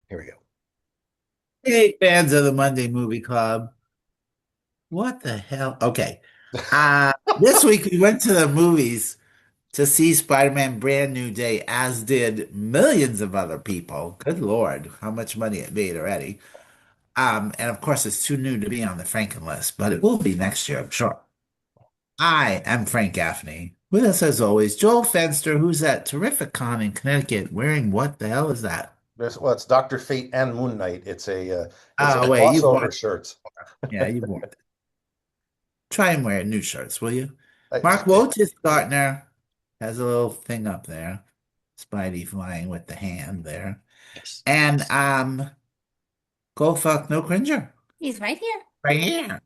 Here we go. Hey, fans of the Monday Movie Club. What the hell? Okay. This week we went to the movies to see Spider-Man Brand New Day, as did millions of other people. Good Lord, how much money it made already. And of course it's too new to be on the Franken list, but it will be next year, I'm sure. I am Frank Gaffney. With us as always, Joel Fenster, who's at Terrific Con in Connecticut, wearing what the hell is that? Well, it's Doctor Fate and Moon Knight. It's a Oh, wait, you've crossover worn shirt. yeah, you've worn Try and wear new shirts, will you? I, Mark Wotis Gartner has a little thing up there. Spidey flying with the hand there. Yes. And Go Fuck No Cringer. He's right here. Right here.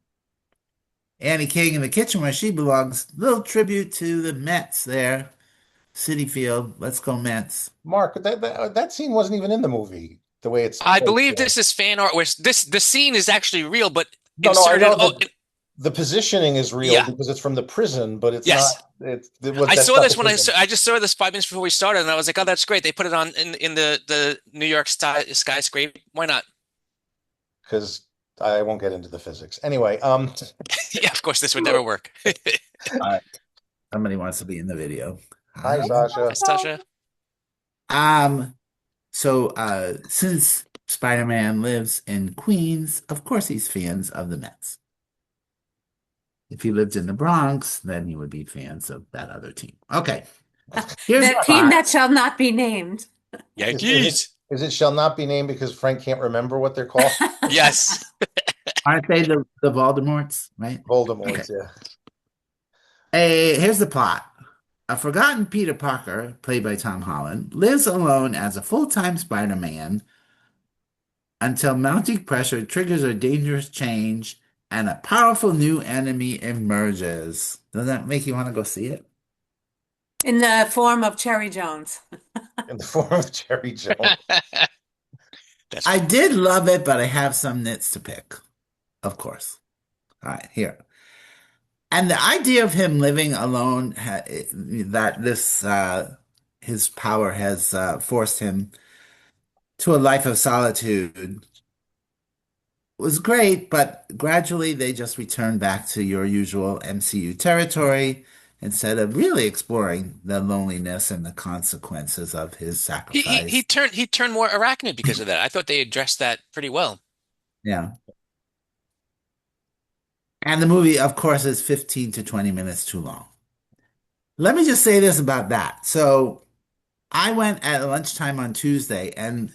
Annie King in the kitchen where she belongs. Little tribute to the Mets there. City Field. Let's go Mets. Mark, that scene wasn't even in the movie the way it's I placed believe there. this is fan art. Where the scene is actually real, but No, I inserted. know Oh, that the positioning is real yeah, because it's from the prison, but it's not. yes. It was I that saw stuff this is when in them I just saw this 5 minutes before we started, and I was like, "Oh, that's great." They put it on in the New York skyscraper. Why not? because I won't get into the physics. Anyway, Yeah, of course, this would never work. Uh, Somebody wants to be in the video. hi Hi. Sasha. Yes, Tasha. Um, since Spider-Man lives in Queens, of course he's fans of the Mets. If he lived in the Bronx, then he would be fans of that other team. Okay, here's the The team plot. that shall not be named. Yankees. Is it shall not be named because Frank can't remember what they're called? Yes. Aren't they the Voldemorts, right? Okay. Voldemort's, yeah. Here's the plot. A forgotten Peter Parker, played by Tom Holland, lives alone as a full-time Spider-Man until mounting pressure triggers a dangerous change and a powerful new enemy emerges. Does that make you want to go see it? In the form of Cherry Jones. In the form of Jerry Jones. That's I funny. did love it, but I have some nits to pick, of course. All right, here. And the idea of him living alone, that this his power has forced him to a life of solitude, was great, but gradually they just returned back to your usual MCU territory instead of really exploring the loneliness and the consequences of his He sacrifice. turned more arachnid because of that. I thought they addressed that pretty well. Yeah. And the movie, of course, is 15 to 20 minutes too long. Let me just say this about that. So I went at lunchtime on Tuesday and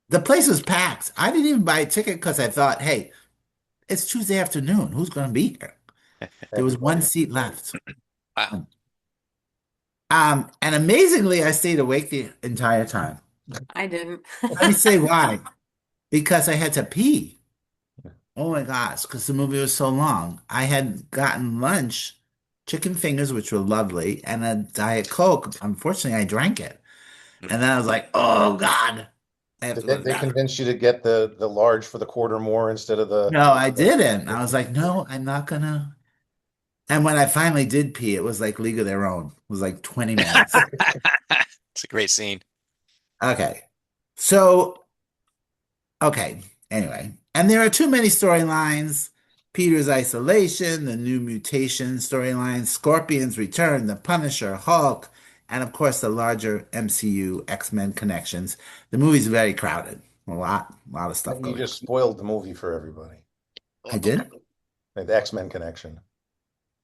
the place was packed. I didn't even buy a ticket because I thought, hey, it's Tuesday afternoon. Who's going to be here? There was one Everybody. seat left. Wow. And amazingly, I stayed awake the entire time. I didn't. Let me say why. Because I had to pee. Oh my gosh, because the movie was so long. I had gotten lunch, chicken fingers, which were lovely, and a Diet Coke. Unfortunately, I drank it. And then I was like, oh God, I have Did to go to the they bathroom. convince you to get the large for the quarter more instead of No, I the didn't. I was like, no, I'm not gonna. And when I finally did pee, it was like League of Their Own. It was like 20 minutes. It's a great scene. Okay. So, okay. Anyway, and there are too many storylines. Peter's isolation, the new mutation storyline, Scorpion's return, the Punisher, Hulk, and of course the larger MCU X-Men connections. The movie's very crowded. A lot of stuff You going just on. spoiled the movie for everybody. I did? Like the X-Men connection.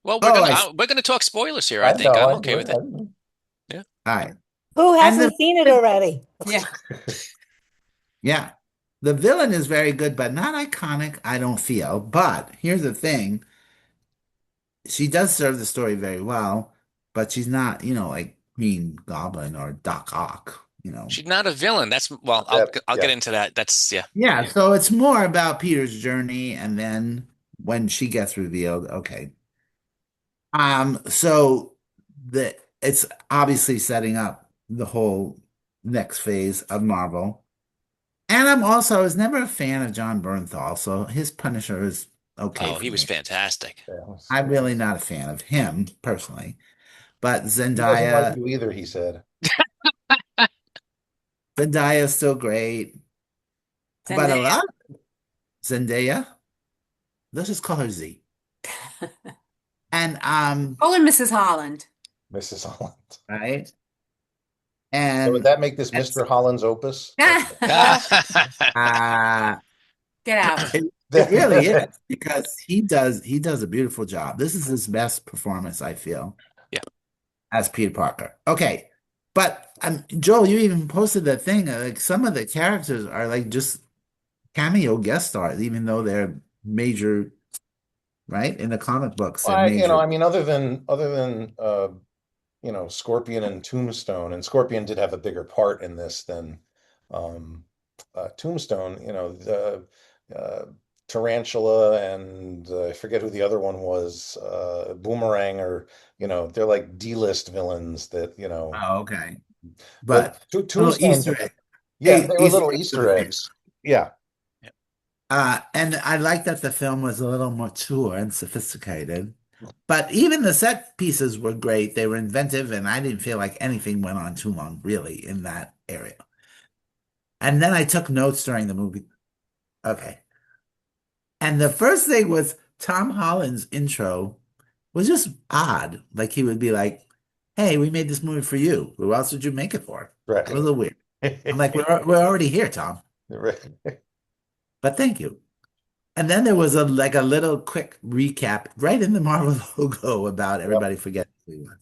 Well, Oh, we're gonna talk spoilers here. I I think know. I'm okay with it. I Yeah. all right. Who And hasn't seen it already? Yeah. yeah, the villain is very good, but not iconic, I don't feel. But here's the thing. She does serve the story very well, but she's not, like Green Goblin or Doc Ock. She's not a villain. That's well, yeah, I'll get yeah. into that. That's yeah. Yeah, so it's more about Peter's journey, and then when she gets revealed, okay. So it's obviously setting up the whole next phase of Marvel. And I was never a fan of John Bernthal, so his Punisher is okay Oh, for he was me. fantastic. I'm really not a fan of him personally, but He doesn't like Zendaya, you either, he said. Zendaya's still great. But a Zendaya. lot Zendaya, let's just call her Z. And Oh, and Mrs. Holland. Mrs. Holland. right. So And would that make this and, Mr. Holland's opus? uh Get out. it really is because he does a beautiful job. This is his best performance, I feel, Yeah. as Peter Parker. Okay. But Joel, you even posted that thing. Like some of the characters are like just cameo guest stars, even though they're major, right? In the comic books, they're Well, major. I mean, other than Scorpion and Tombstone, and Scorpion did have a bigger part in this than um, Tombstone. The Tarantula and I forget who the other one was, Boomerang, or they're like D-list villains that Oh, okay. But But a little Tombstone, Easter egg. yeah, they were little Eggs for Easter the eggs. Yeah, And I like that the film was a little mature and sophisticated. But even the set pieces were great. They were inventive, and I didn't feel like anything went on too long, really, in that area. And then I took notes during the movie. Okay. And the first thing was Tom Holland's intro was just odd. Like he would be like, "Hey, we made this movie for you. Who else did you make it for?" right. It was a little weird. I'm like, we're already here, Tom. Right. But thank you. And then there was a little quick recap right in the Marvel logo about everybody forgetting who he was.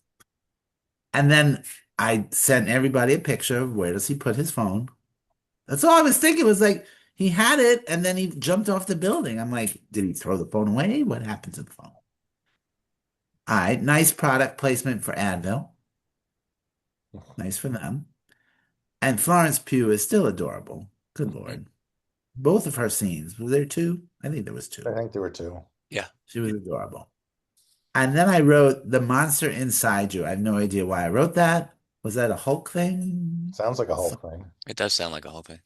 And then I sent everybody a picture of where does he put his phone. That's all I was thinking was like he had it and then he jumped off the building. I'm like, did he throw the phone away? What happened to the phone? All right, nice product placement for Advil. Nice for them. And Florence Pugh is still adorable. Good Lord. Both of her scenes. Was there two? I think there was two. I think there were two. Yeah. She was adorable. And then I wrote The Monster Inside You. I have no idea why I wrote that. Was that a Hulk thing? Sounds like a whole thing. It does sound like a whole thing.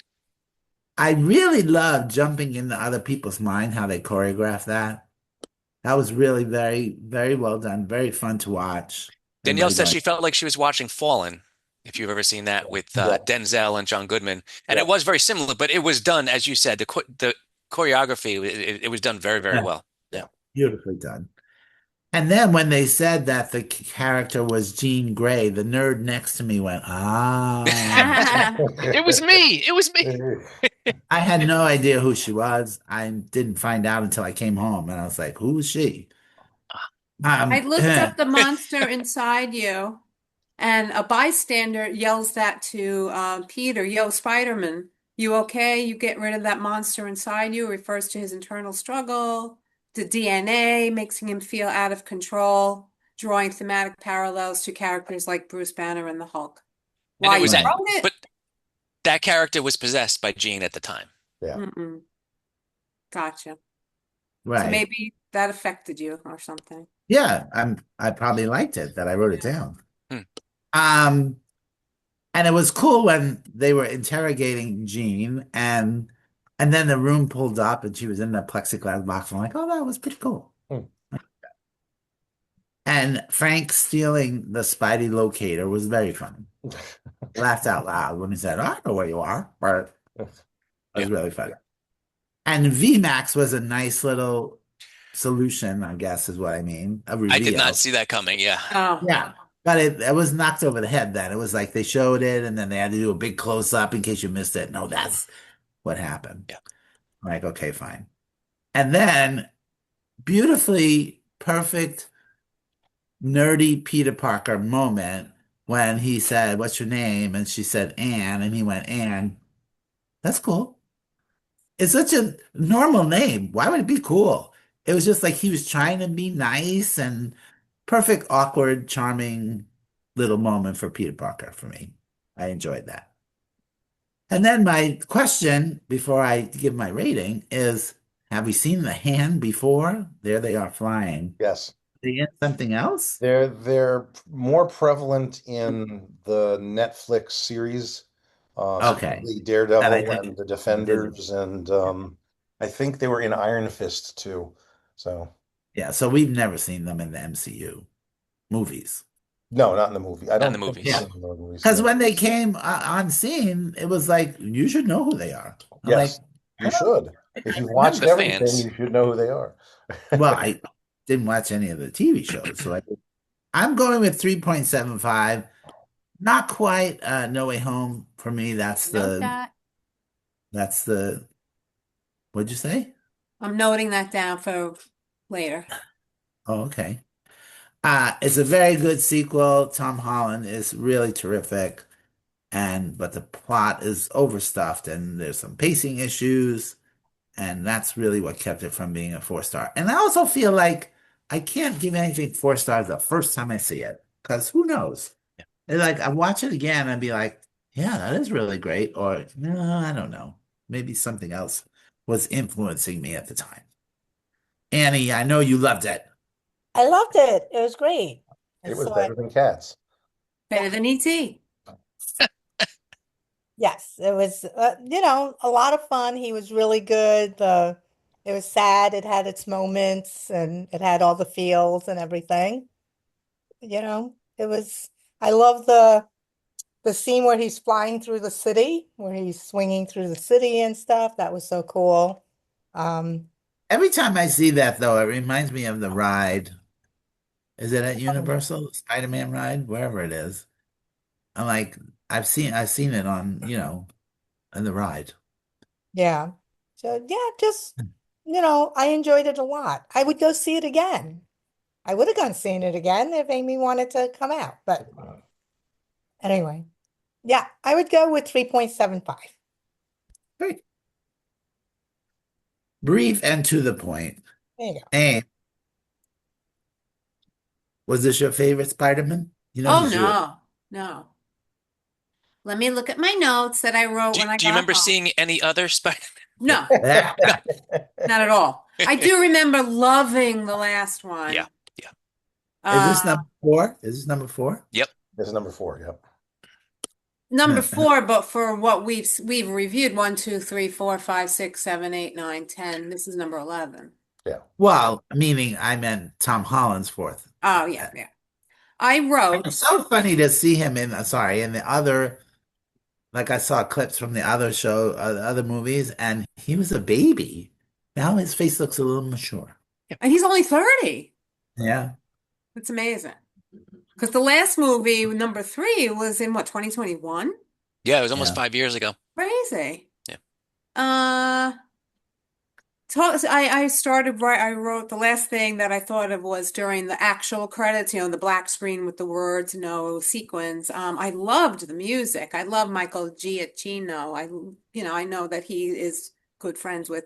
I really love jumping into other people's mind, how they choreograph that. That was really very, very well done. Very fun to watch. Danielle Everybody said going, she felt like she was watching Fallen, if you've ever seen that with Yeah. Denzel and John Goodman. And Yeah. it was very similar, but it was done, as you said, the choreography, it was done very, very Yeah. well. beautifully done. And then when they said that the character was Jean Grey, the nerd next to me went, ah. It was me. It was me. I had no idea who she was. I didn't find out until I came home, and I was like, "Who is she?" I looked up the monster inside you, and a bystander yells that to Peter, "Yo, Spider-Man, you okay? You get rid of that monster inside you," refers to his internal struggle. The DNA makes him feel out of control, drawing thematic parallels to characters like Bruce Banner and the Hulk. And Why it was you that- wrote it? But that character was possessed by Jean at the time. Yeah. Mm-mm. Gotcha. So Right. maybe that affected you or something. Yeah, I probably liked it that I wrote it down. Hmm. And it was cool when they were interrogating Jean and then the room pulled up and she was in the plexiglass box. I'm like, oh, that was pretty cool. Hmm. And Frank stealing the Spidey locator was very funny. Laughed out loud when he said, I know where you are. But it was really funny. And VMAX was a nice little solution, I guess is what I mean. A reveal. I did not see that coming. Yeah. Oh, Yeah. But it was knocked over the head then. It was like they showed it and then they had to do a big close up in case you missed it. No, that's what happened. Yeah. Like, okay, fine. And then beautifully perfect nerdy Peter Parker moment when he said, "What's your name?" And she said, "Anne." And he went, "Anne." That's cool. It's such a normal name. Why would it be cool? It was just like he was trying to be nice and perfect, awkward, charming little moment for Peter Parker for me. I enjoyed that. And then my question before I give my rating is, have we seen the hand before? There they are flying. Yes. Are they in something else? They're more prevalent in the Netflix series, Okay. specifically And I Daredevil think and the Defenders, and I think they were in Iron Fist too. So yeah, so we've never seen them in the MCU movies. no, not in the movie. I Not in don't the think movies. we've Yeah. seen them in the movies. Because No. when they came on scene, it was like, you should know who they are. I'm Yes. like, You should. If you've No, watched The everything, fans. you should know who they are. well, I didn't watch any of the TV shows, so I'm going with 3.75. Not quite No Way Home for me. Note that. That's the what'd you say? I'm noting that down for later. Oh, okay. It's a very good sequel. Tom Holland is really terrific, but the plot is overstuffed and there's some pacing issues, and that's really what kept it from being a 4 star. And I also feel like I can't give anything 4 stars the first time I see it, because who knows? And like I watch it again and be like, yeah, that is really great. Or no, I don't know. Maybe something else was influencing me at the time. Annie, I know you loved it. I loved it. It was great. I It was saw better than Cats. Better than E.T. Yes, it was, a lot of fun. He was really good. It was sad. It had its moments and it had all the feels and everything. It was, I love the scene where he's flying through the city, where he's swinging through the city and stuff. That was so cool. Every time I see that, though, it reminds me of the ride. Is it at Universal, Spider-Man ride, wherever it is? I'm like, I've seen it on, in the ride. Yeah. So yeah, just, I enjoyed it a lot. I would go see it again. I would have gone seeing it again if Amy wanted to come out. But anyway, yeah, I would go with 3.75. Great. Brief and to the point. There you go. And was this your favorite Spider-Man? Oh who's your- no. Let me look at my notes that I wrote Do, when I do you got remember home. seeing any other Spider? No, Yeah. not at all. I do remember loving the last one. Yeah. Is this Uh, number 4? Is this number 4? Yep. This is number 4, yep. number 4, but for what we've reviewed, 1, 2, 3, 4, 5, 6, 7, 8, 9, 10. This is number 11. Well, meaning I meant Tom Holland's 4th. Oh yeah. I wrote. It's so funny to see him in the other, like I saw clips from the other show, the other movies, and he was a baby. Now his face looks a little mature. And he's only 30. Yeah. It's amazing. Because the last movie, number 3, was in what, 2021? Yeah, it was almost Yeah. 5 years ago. Crazy. Yeah. I wrote the last thing that I thought of was during the actual credits, the black screen with the words, no sequins. I loved the music. I love Michael Giacchino. I know that he is good friends with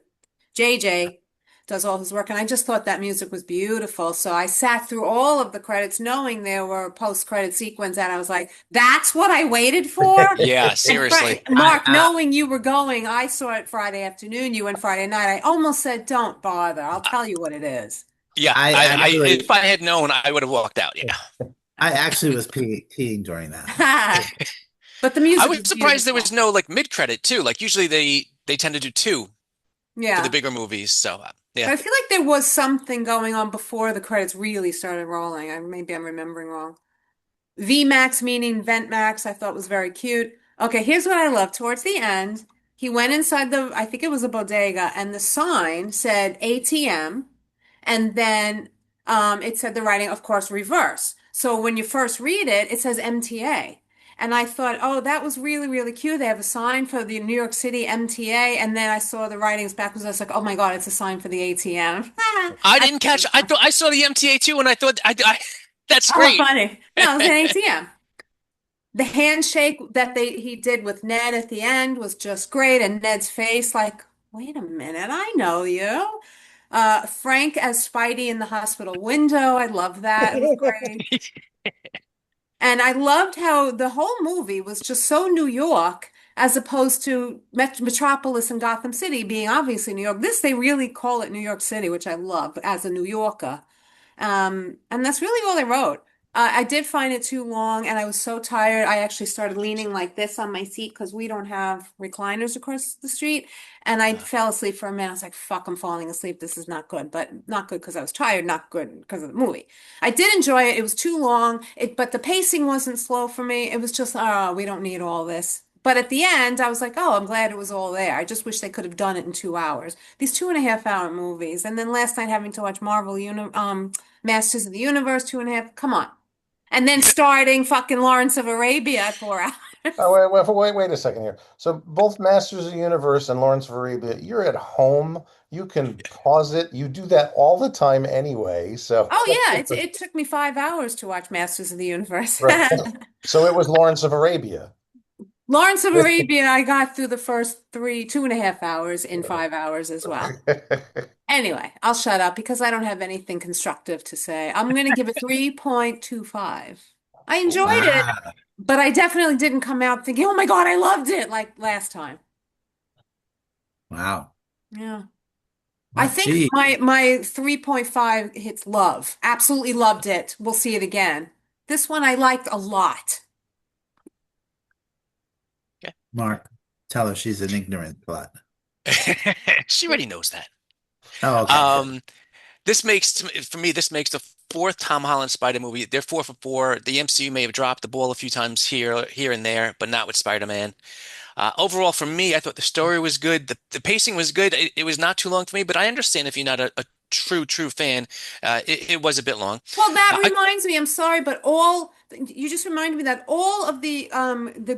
JJ, does all his work, and I just thought that music was beautiful. So I sat through all of the credits knowing there were post-credit sequence, and I was like, that's what I waited for? Yeah, And seriously. Mark, knowing you were going, I saw it Friday afternoon, you went Friday night. I almost said, don't bother. I'll tell you what it is. Yeah, if I had known, I would have walked out. Yeah. I actually was peeing during that. But the music I was is surprised there was beautiful. no mid-credit too. Like usually they tend to do 2 for Yeah. the bigger movies. So But I feel like there was something going on before the credits really started rolling. Maybe I'm remembering wrong. VMAX, meaning Vent Max, I thought was very cute. Okay, here's what I love. Towards the end, he went inside I think it was a bodega, and the sign said ATM, and then it said the writing, of course, reverse. So when you first read it, it says MTA. And I thought, oh, that was really, really cute. They have a sign for the New York City MTA. And then I saw the writings backwards. I was like, oh my God, it's a sign for the ATM. I didn't catch. I saw the MTA too, and I thought that's great. Oh, funny. No, it was an ATM. The handshake that he did with Ned at the end was just great. And Ned's face, like, wait a minute, I know you. Frank as Spidey in the hospital window. I love that. It was great. And I loved how the whole movie was just so New York as opposed to Metropolis and Gotham City being obviously New York. They really call it New York City, which I love as a New Yorker. And that's really all I wrote. I did find it too long and I was so tired. I actually started leaning like this on my seat because we don't have recliners across the street. And I fell asleep for a minute. I was like, fuck, I'm falling asleep. This is not good, but not good because I was tired, not good because of the movie. I did enjoy it. It was too long, but the pacing wasn't slow for me. It was just, oh, we don't need all this. But at the end, I was like, oh, I'm glad it was all there. I just wish they could have done it in 2 hours. These 2.5 hour movies. And then last night having to watch Masters of the Universe, 2.5. Come on. And then starting fucking Lawrence of Arabia at 4 hours. Oh, wait a second here. So both Masters of the Universe and Lawrence of Arabia, you're at home. You can pause it. You do that all the time anyway. So Oh yeah, it took me 5 hours to watch Masters of the Universe. right. So it was Lawrence of Arabia. Lawrence of Arabia, I got through the first 2.5 hours in 5 hours as well. Anyway, I'll shut up because I don't have anything constructive to say. I'm going to give it 3.25. I enjoyed it, Wow. but I definitely didn't come out thinking, oh my God, I loved it like last time. Wow. Yeah. I think Gee. my 3.5 hits love. Absolutely loved it. We'll see it again. This one I liked a lot. Mark, tell her she's an ignorant slut. She already knows that. Oh, okay. For me, this makes the fourth Tom Holland Spider movie. They're 4 for 4. The MCU may have dropped the ball a few times here and there, but not with Spider-Man. Overall, for me, I thought the story was good. The pacing was good. It was not too long for me, but I understand if you're not a true fan. It was a bit long. Well, that I, reminds me, I'm sorry, but you just reminded me that all of the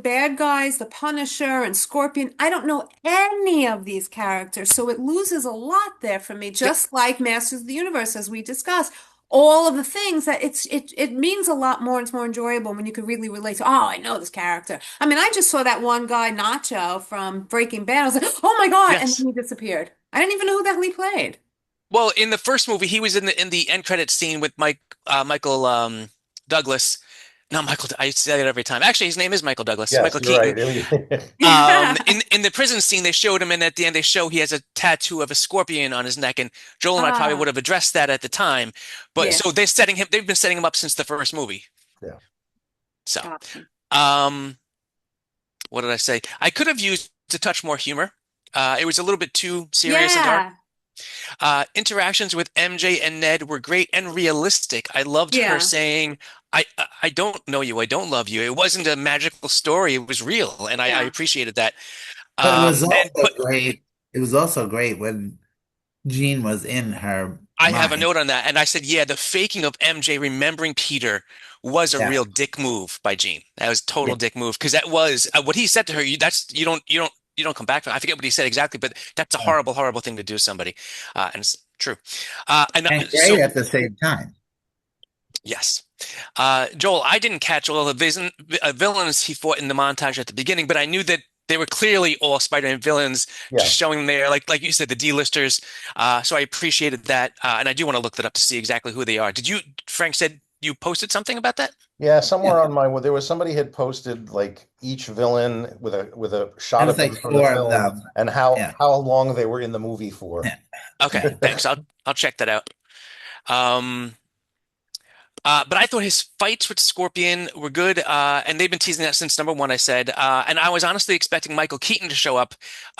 bad guys, the Punisher and Scorpion, I don't know any of these characters, so it loses a lot there for me, just like Masters of the Universe, as we discussed. All of the things that it means a lot more, and it's more enjoyable when you can really relate to, oh, I know this character. I mean, I just saw that one guy, Nacho from Breaking Bad. I was like, oh my God, and yes. then he disappeared. I didn't even know who the hell he played. Well, in the first movie, he was in the end credit scene with Michael Douglas. Not Michael. I say it every time. Actually, his name is Michael Douglas. Yes, Michael you're Keaton. right. Yeah. In the prison scene, they showed him, and at the end, they show he has a tattoo of a scorpion on his neck. And Joel and I probably would Ah, have addressed that at the time, but yeah, so they've been setting him up since the first movie. Yeah. So, gotcha. um, what did I say? I could have used a touch more humor. It was a little bit too serious and dark. Yeah, Interactions with MJ and Ned were great and realistic. I loved her yeah. saying, I don't know you. I don't love you." It wasn't a magical story. It was real, and I Yeah. appreciated that. But it was And also but great. It was also great when Jean was in her I have a mind. note on that, and I said, yeah, the faking of MJ remembering Peter was a Yeah. real dick move by Gene. That was Yeah. total dick move because that was what he said to her. You don't come back from. I forget what he said exactly, but that's a Yeah. horrible thing to do to somebody, and it's true. And And so great at the same time. yes, Joel, I didn't catch all of the villains he fought in the montage at the beginning, but I knew that they were clearly all Spider-Man villains, Yeah. just showing there, like you said, the D-listers. So I appreciated that, and I do want to look that up to see exactly who they are. Frank said you posted something about that? Yeah, Yeah. somewhere on my there was somebody had posted like each villain with a It shot was of like them from the four of film them. and Yeah. how long they were in the movie for. Yeah. Okay, thanks. I'll check that out. Um, but I thought his fights with Scorpion were good, and they've been teasing that since number one, I said. And I was honestly expecting Michael Keaton to show up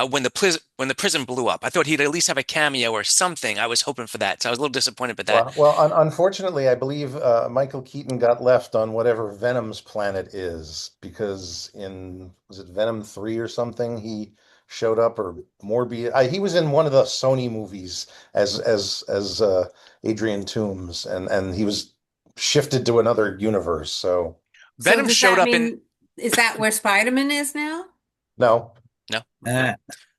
when the prison blew up. I thought he'd at least have a cameo or something. I was hoping for that, so I was a little disappointed with that. Well, unfortunately, I believe Michael Keaton got left on whatever Venom's planet is because was it Venom 3 or something? He showed up or Morbius. He was in one of the Sony movies as Adrian Toomes, and he was shifted to another universe. So So Venom does showed that up in mean, is that where Spider-Man is now? no, no, Uh,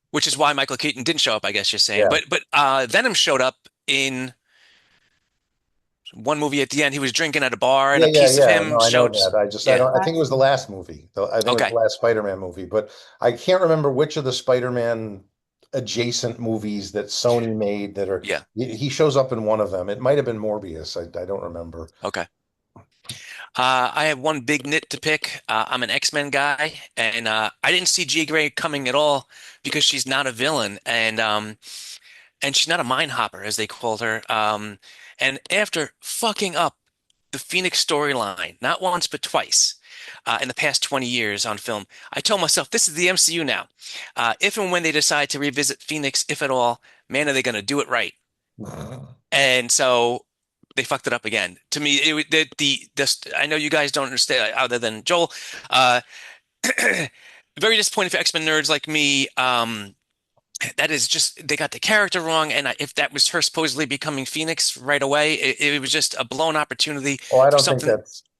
which is why Michael Keaton didn't show up, I guess you're saying. yeah, But Venom showed up in one movie at the end. He was drinking at a bar, and a piece of yeah. him No, I know showed. that. I Yeah. don't. I think it was the last movie. I think it was the Okay. last Spider-Man movie, but I can't remember which of the Spider-Man adjacent movies that Sony made that are. Yeah. He shows up in one of them. It might have been Morbius. I don't remember. Okay. I have one big nit to pick. I'm an X-Men guy, and I didn't see Jean Grey coming at all because she's not a villain, and she's not a mind hopper, as they called her. And after fucking up the Phoenix storyline, not once but twice, in the past 20 years on film, I told myself this is the MCU now. If and when they decide to revisit Phoenix, if at all, man, are they going to do it right? And so they fucked it up again. To me, I know you guys don't understand other than Joel. Uh, very disappointed for X-Men nerds like me. That is just they got the character wrong, and if that was her supposedly becoming Phoenix right away, it was just a blown opportunity Oh, for something.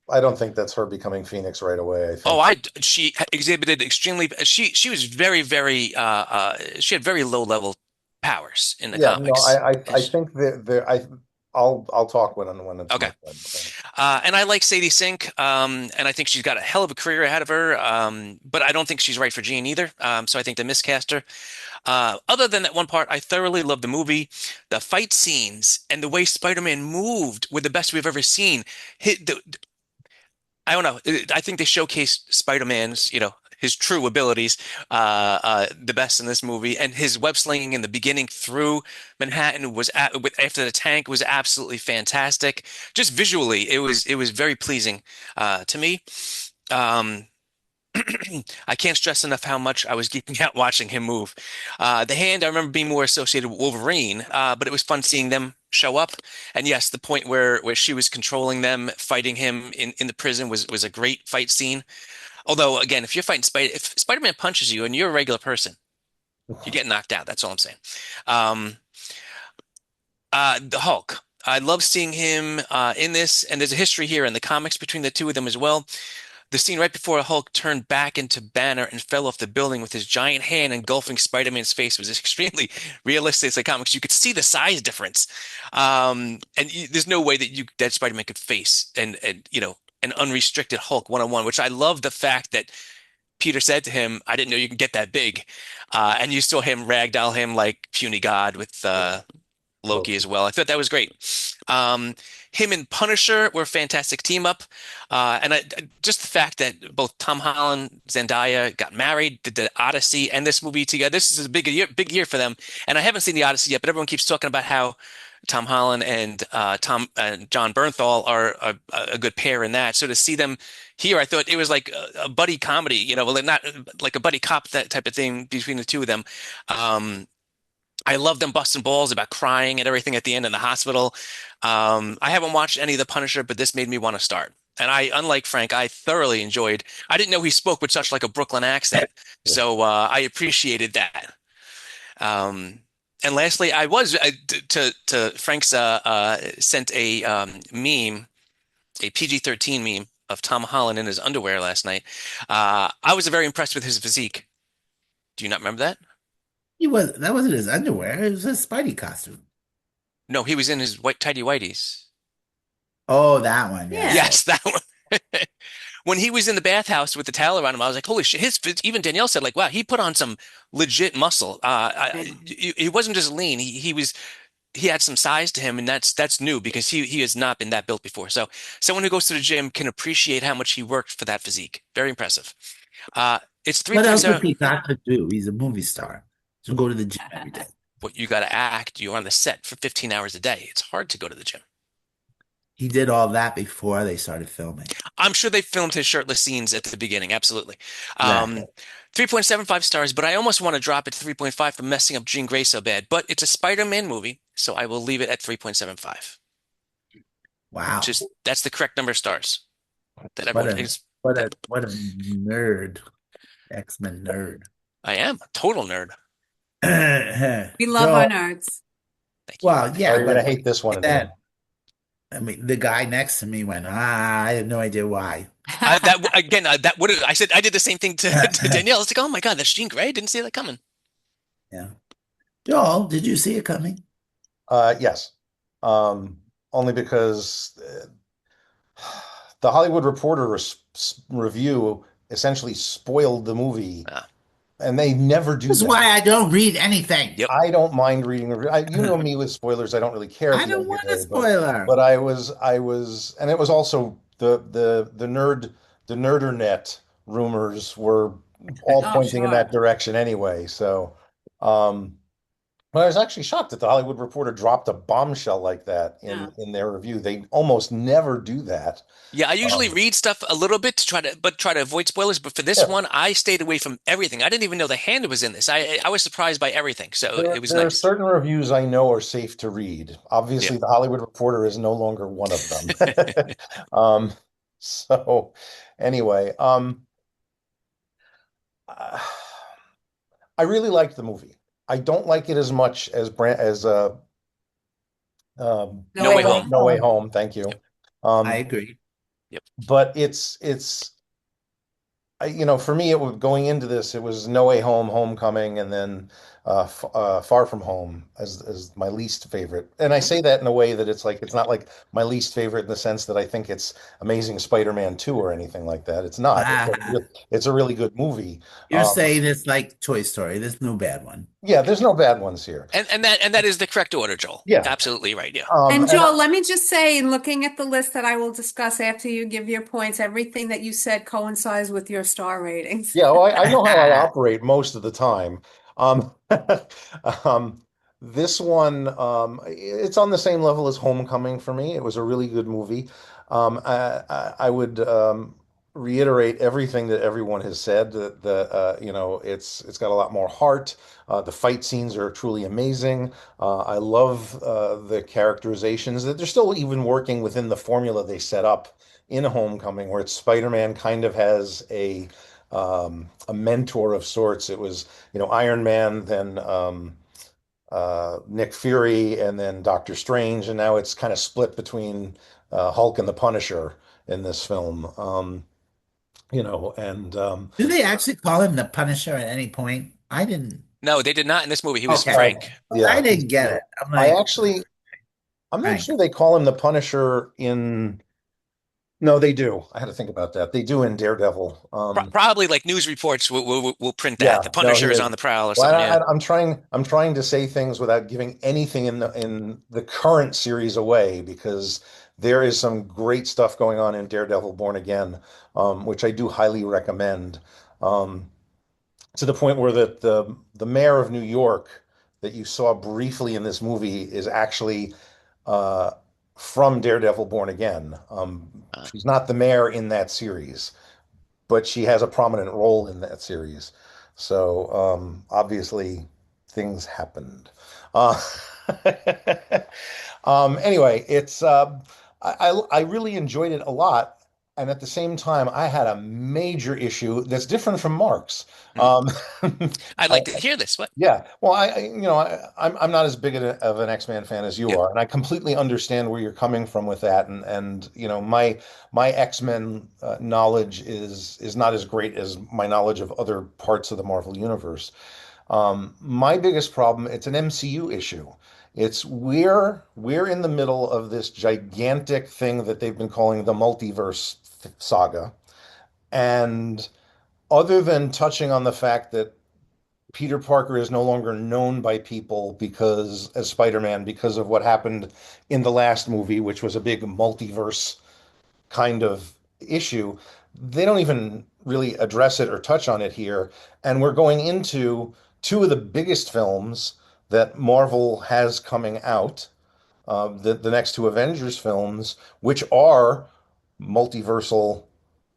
I don't think that's her becoming Phoenix right away. I Oh, think she exhibited extremely. She was very she had very low level powers in the yeah, no, comics. I think that I'll talk when it's my Okay. turn. So. And I like Sadie Sink, and I think she's got a hell of a career ahead of her. But I don't think she's right for Jean either. So I think they miscast her. Other than that one part, I thoroughly loved the movie. The fight scenes and the way Spider-Man moved were the best we've ever seen. I don't know. I think they showcased Spider-Man's, his true abilities, the best in this movie, and his web slinging in the beginning through Manhattan after the tank was absolutely fantastic. Just visually, it was very pleasing to me. Um, I can't stress enough how much I was geeking out watching him move. The Hand, I remember being more associated with Wolverine, but it was fun seeing them show up. And yes, the point where she was controlling them, fighting him in the prison was a great fight scene. Although, again, if you're fighting if Spider-Man punches you and you're a regular person, you get knocked out. That's all I'm saying. Um, the Hulk. I love seeing him in this, and there's a history here in the comics between the two of them as well. The scene right before Hulk turned back into Banner and fell off the building with his giant hand engulfing Spider-Man's face was extremely realistic. It's like comics. You could see the size difference. And there's no way that Spider-Man could face an unrestricted Hulk one-on-one, which I love the fact that Peter said to him, I didn't know you can get that big. And you saw him ragdoll him like puny god with Loki as well. I thought that was great. Him and Punisher were a fantastic team up. Just the fact that both Tom Holland, Zendaya got married, did the Odyssey and this movie together. This is a big year for them. And I haven't seen the Odyssey yet, but everyone keeps talking about how Tom Holland and John Bernthal are a good pair in that. So to see them here, I thought it was like a buddy comedy, well, not like a buddy cop that type of thing between the two of them. I love them busting balls about crying and everything at the end in the hospital. I haven't watched any of the Punisher, but this made me want to start. And unlike Frank, I thoroughly enjoyed. I didn't know he spoke with such like a Brooklyn accent, so I appreciated that. And lastly, I was to Frank's sent a meme, a PG-13 meme of Tom Holland in his underwear last night. I was very impressed with his physique. Do you not remember that? That wasn't his underwear. It was his Spidey costume. No, he was in his white tidy whities. Oh, that one. Yeah. Yes, that one. When he was in the bathhouse with the towel around him, I was like, holy shit. Even Danielle said, like, wow, he put on some legit muscle. He wasn't just lean. He had some size to him, and that's new because he has not been that built before. So someone who goes to the gym can appreciate how much he worked for that physique. Very impressive. It's What else has 3.0. he got to do? He's a movie star. So go to the gym every day. But you got to act. You're on the set for 15 hours a day. It's hard to go to the gym. He did all that before they started filming. I'm sure they filmed his shirtless scenes at the beginning. Absolutely. Right. 3.75 stars, but I almost want to drop it to 3.5 for messing up Jean Grey so bad. But it's a Spider-Man movie, so I will leave it at 3.75. Wow. That's the correct number of stars that What everyone a is. what a nerd. X-Men nerd. I am a total nerd. We love our nerds. Thank you. Well, yeah, You're gonna but hate this one. that, I mean, the guy next to me went, I have no idea why. I said I did the same thing to Danielle. It's like, oh my God, that's Jean Grey. Didn't see that coming. Yeah. Joel, did you see it coming? Yes. Only because the Hollywood Reporter review essentially spoiled the movie, Ah. and they never do That's that. why I don't read anything. Yep. I don't mind reading the you know me with spoilers. I don't really care at I the don't end of want the a day, spoiler. but I was, and it was also the nerdernet rumors were all Oh, pointing in sure. that direction anyway. So, but I was actually shocked that the Hollywood Reporter dropped a bombshell like that Yeah. in their review. They almost never do that. Yeah, I usually read stuff a little bit to try to avoid spoilers. But for this Yeah. one, I stayed away from everything. I didn't even know the hand was in this. I was surprised by everything. So it was There are nice. certain reviews I know are safe to read. Obviously, the Hollywood Reporter is no longer one of them. So anyway, uh, I really liked the movie. I don't like it as much as No No Way Way No Way Home. Home. No Way Home. Home. Thank Yep. you. I Um, agree. Yep. but for me, it was going into this. It was No Way Home, Homecoming, and then f Far From Home as my least favorite. And I say that in a way that it's not like my least favorite in the sense that I think it's Amazing Spider-Man 2 or anything like that. It's not. It's a really good movie. You're Um, saying it's like Toy Story. There's no bad one. yeah, there's no bad ones here. And that is the correct order, Joel. Yeah. Absolutely right. Yeah. And And Joel, let me just say, in looking at the list that I will discuss after you give your points, everything that you said coincides with your star ratings. yeah, well, I know how I operate most of the time. Um, um, this one, it's on the same level as Homecoming for me. It was a really good movie. I would reiterate everything that everyone has said. That it's got a lot more heart. The fight scenes are truly amazing. I love the characterizations that they're still even working within the formula they set up in Homecoming, where it's Spider-Man kind of has a mentor of sorts. It was, Iron Man, then Nick Fury, and then Doctor Strange, and now it's kind of split between Hulk and the Punisher in this film. And Do they actually call him the Punisher at any point? I didn't. No, they did not in this movie. He was Okay. Frank. I yeah, didn't get it. I'm I like, actually, I'm not Frank. sure they call him the Punisher in. No, they do. I had to think about that. They do in Daredevil. Probably like news reports will print Yeah, that. The no, he Punisher is is. on the prowl or Well, something. Yeah. I'm trying to say things without giving anything in the current series away because there is some great stuff going on in Daredevil Born Again, which I do highly recommend. Um, to the point where the mayor of New York that you saw briefly in this movie is actually uh, from Daredevil Born Again. Uh, She's not the mayor in that series, but she has a prominent role in that series. So obviously things happened. Uh, anyway, I really enjoyed it a lot. And at the same time, I had a major issue that's different from Mark's. mhm. Um, I'd I, like to hear this. What? yeah, well, I'm not as big of an X-Men fan as you Yep. are, and I completely understand where you're coming from with that. And my X-Men knowledge is not as great as my knowledge of other parts of the Marvel universe. My biggest problem, it's an MCU issue. It's we're in the middle of this gigantic thing that they've been calling the multiverse saga, and other than touching on the fact that Peter Parker is no longer known by people because as Spider-Man because of what happened in the last movie, which was a big multiverse kind of issue. They don't even really address it or touch on it here. And we're going into two of the biggest films that Marvel has coming out, the next two Avengers films, which are multiversal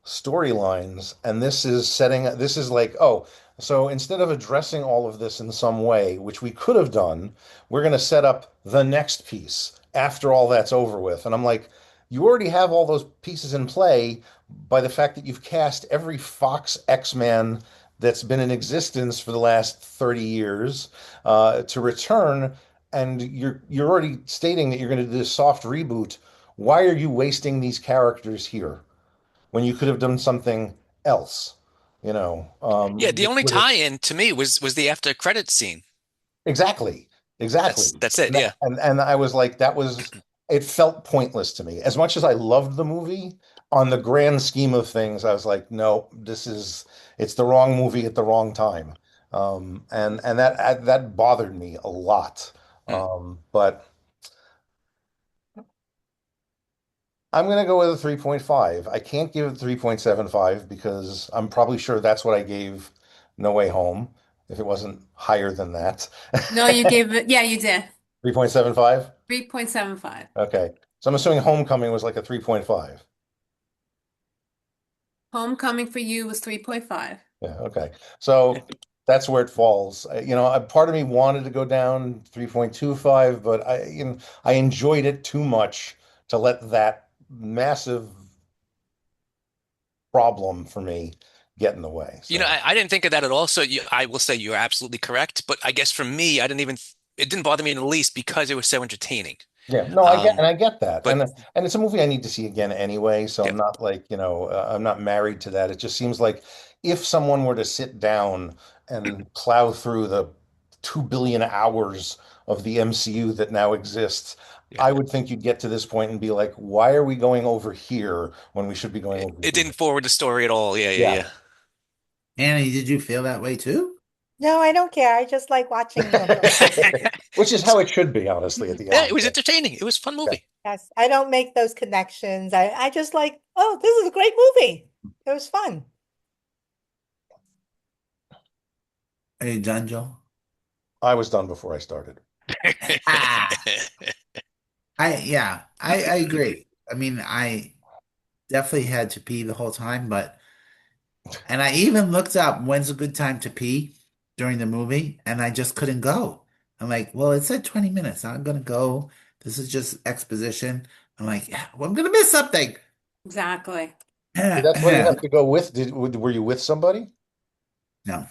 storylines. And this is like, oh, so instead of addressing all of this in some way, which we could have done, we're going to set up the next piece after all that's over with. And I'm like, you already have all those pieces in play by the fact that you've cast every Fox X-Man that's been in existence for the last 30 years to return, and you're already stating that you're going to do this soft reboot. Why are you wasting these characters here when you could have done something else? Yeah. The Which only would have tie-in to me was the after credits scene. exactly, exactly. That's it. And, Yeah. and I was like, it felt pointless to me. As much as I loved the movie, on the grand scheme of things, I was like, no, it's the wrong movie at the wrong time. And that bothered me a lot. Hmm. But I'm going to go with a 3.5. I can't give it 3.75 because I'm probably sure that's what I gave No Way Home if it wasn't higher than that. No, you gave it, yeah, you did. 3.75? 3.75. Okay. So I'm assuming Homecoming was like a 3.5. Homecoming for you was 3.5. Yeah, okay. So that's where it falls. A part of me wanted to go down 3.25, but I enjoyed it too much to let that massive problem for me get in the way. You know, So I didn't think of that at all. So I will say you're absolutely correct. But I guess for me, it didn't bother me in the least because it was so entertaining. yeah, no, Um, I get that, but and it's a movie I need to see again anyway. So yeah, I'm not like, I'm not married to that. It just seems like if someone were to sit down and plow through the 2 billion hours of the MCU that now exists, yeah. I would think you'd get to this point and be like, why are we going over here when we should be going over It here? didn't forward the story at all. Yeah, Yeah. yeah, Annie, did you feel that way too? No, I don't care. I just like watching the movies. yeah. Which is how it should be, honestly, at the Yeah, end. it was entertaining. It was a fun Yeah. movie. Yes, I don't make those connections. I just like, oh, this is a great movie. It was fun. Are you done, Joe? I was done before I started. Ah, I agree. I mean, I definitely had to pee the whole time, and I even looked up when's a good time to pee during the movie, and I just couldn't go. I'm like, well, it said 20 minutes. I'm gonna go. This is just exposition. I'm like, yeah, well, I'm gonna miss something. Exactly. See, that's why you have to go with. Were you with somebody? No.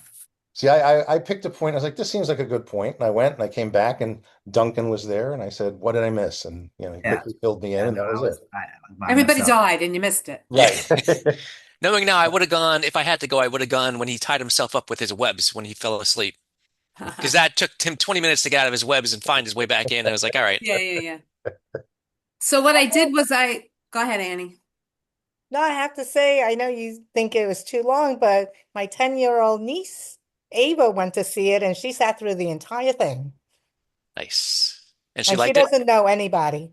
See, I picked a point. I was like, this seems like a good point. And I went and I came back and Duncan was there and I said, what did I miss? And he Yeah. quickly filled me in Yeah, and no, that was it. I was by Everybody myself. died and you missed it. Right. Knowing now, I would have gone, if I had to go, I would have gone when he tied himself up with his webs when he fell asleep. Because that took him 20 minutes to get out of his webs and find his way back in. I was like, all right. Yeah, yeah, yeah. So what I did was go ahead, Annie. No, I have to say, I know you think it was too long, but my 10-year-old niece, Ava, went to see it and she sat through the entire thing. Nice. And she And she liked it? doesn't know anybody.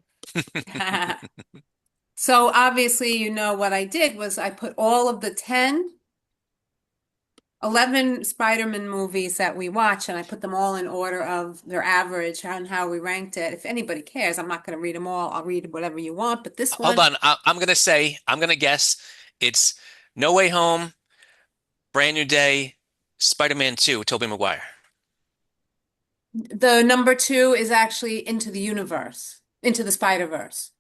So obviously, what I did was I put all of the 11 Spider-Man movies that we watch, and I put them all in order of their average and how we ranked it. If anybody cares, I'm not going to read them all. I'll read whatever you want. But this Hold one, on. I'm going to guess it's No Way Home, Brand New Day, Spider-Man 2, Tobey Maguire. the number 2 is actually Into the Spider-Verse.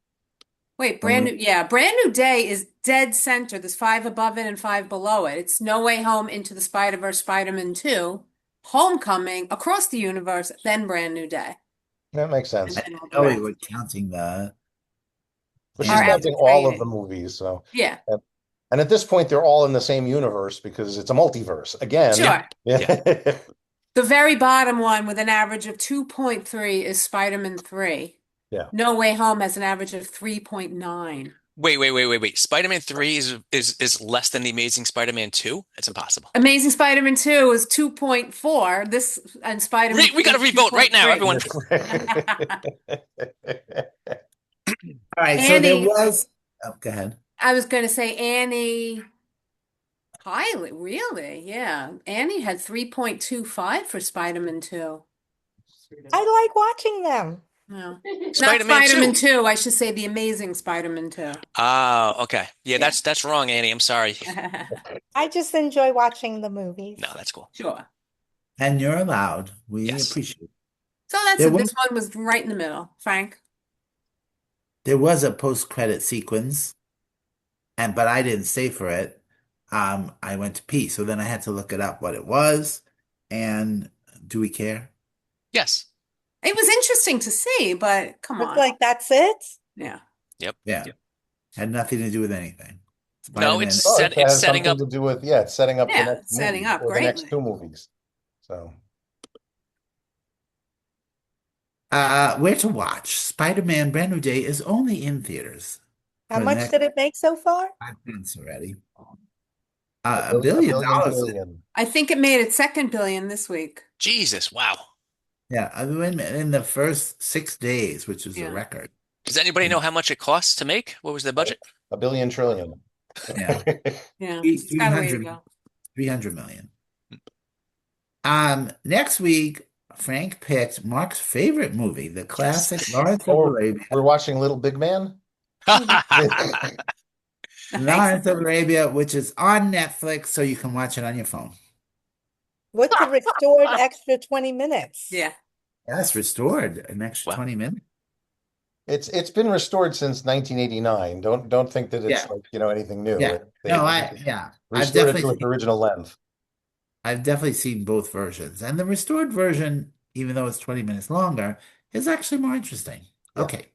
Wait, brand new day is dead center. There's 5 above it and 5 below it. It's No Way Home, Into the Spider-Verse, Spider-Man 2, Homecoming, Across the Universe, then Brand New Day. That makes sense. And then all the Oh, we rest. were counting the. But Our she's Yeah. counting average all of rating. the movies. So, Yeah, and at this point, they're all in the same universe because it's a multiverse again. sure. Yeah. The very bottom one with an average of 2.3 is Spider-Man 3. Yeah. No Way Home has an average of 3.9. Wait. Spider-Man 3 is less than The Amazing Spider-Man 2? It's impossible. Amazing Spider-Man 2 is 2.4. This and Spider-Man We got to 3 revote right now, 2.3. everyone. All right, so there Annie, was. Oh, go ahead. I was going to say Annie highly, really, yeah. Annie had 3.25 for Spider-Man 2. I like watching them. No. Not Spider-Man 2. Spider-Man 2, I should say The Amazing Spider-Man 2. Oh, okay. Yeah, Yeah. that's wrong, Annie. I'm sorry. I just enjoy watching the movies. No, that's cool. Sure. And you're allowed. We Yes. appreciate it. So that's There it. This was one was right in the middle. Frank? there was a post-credit sequence, but I didn't stay for it. I went to pee, so then I had to look it up what it was. And do we care? Yes. It was interesting to see, but come It's on. like, that's it? Yeah. Yep. Yeah. Had nothing to do with anything. No, Spider-Man. it's Oh, set. it It's has setting something up. to do with, it's setting up the Yeah, next setting movie up or the next greatly. 2 movies. So, Where to watch? Spider-Man Brand New Day is only in theaters How for the much next did it make so far? 5 months already. a $1 billion. billion. I think it made its second billion this week. Jesus, wow. Yeah, I mean, in the first 6 days, which is a Yeah. record. Does anybody know how much it costs to make? What was the budget? A billion trillion. Yeah. Yeah. Three- It's got a way to 300 go. 300 million. Next week, Frank picked Mark's favorite movie, the classic Lawrence of Oh, Arabia. we're watching Little Big Man. Lawrence of Arabia, which is on Netflix, so you can watch it on your phone. What's the restored extra 20 minutes? Yeah. Yes, restored an extra Wow. 20 minutes. It's been restored since 1989. Don't think that it's Yeah. like, anything new. Yeah. No, yeah. Restored it to its original length. I've definitely seen both versions. And the restored version, even though it's 20 minutes longer, is actually more interesting. Yeah. Okay.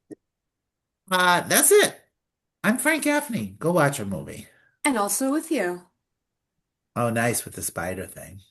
That's it. I'm Frank Gaffney. Go watch a movie. And also with you. Oh, nice with the spider thing.